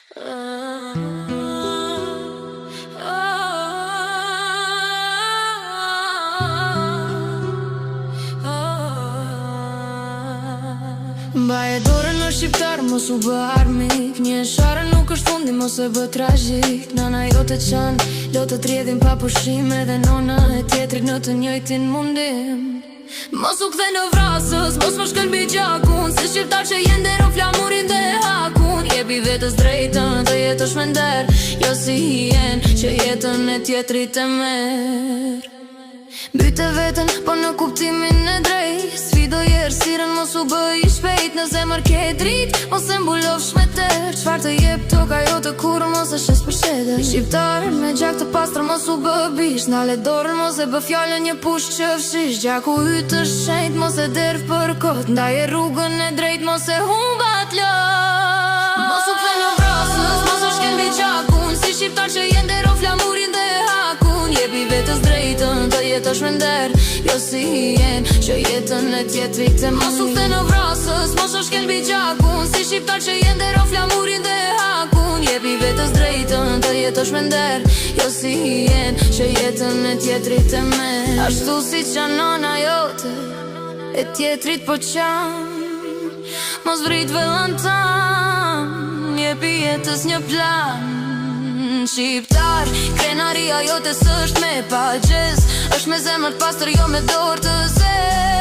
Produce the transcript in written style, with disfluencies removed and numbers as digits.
Mbaje dorën në shqiptar, mos u bë armik. Një share nuk është fundi, mos e bë tragjik. Nana jote qan, do të t'rjedhin pa pushim. Edhe nona e tjetrit në të njëjtin mundim. Mos u kthe në vrasës, mos më shkëlbi gjakun. Se shqiptar që jenë deron flamurin dhe hakun. Jepi vetës drejtën të jetosh me nder, jo si hien që jetën e tjetrit e merr. Byte vetën, po në kuptimin e drejt. Sfidoje errësirën, mos u bëj i shpejt. Në zemër ke drit, mos e mbulofsh me ter. Çfarë të jep toka jote kur mos e shes për shetër. Shqiptar me gjak të pastër, mos u bë bish. Ndale dorën, mos e bë fjallën një push që fshish. Gjaku yt të shenjt, mos e derv për kot. Ndaje rrugën e drejt, mos e humbat lot. Mos u kthe në vrasës, mos u shkelbi gjakun. Si shqiptar që jenë deron flamurin dhe hakun. Jepi vetës drejtën të jetosh me nder, jo si hien që jetën e tjetrit e merr. Mos u kthe në vrasës, mos u shkelbi gjakun. Si shqiptar që jenë deron flamurin dhe hakun. Jepi vetës drejtën të jetosh me nder, jo si hien që jetën e tjetrit e merr. Ashtu si që nona jote e tjetrit po qan, mos vrit vëllën tan, jepi jetës një plan. Shqiptar, krenaria jote s'është me pagjes, është me zemër t'pastër, jo me dorë të zezë.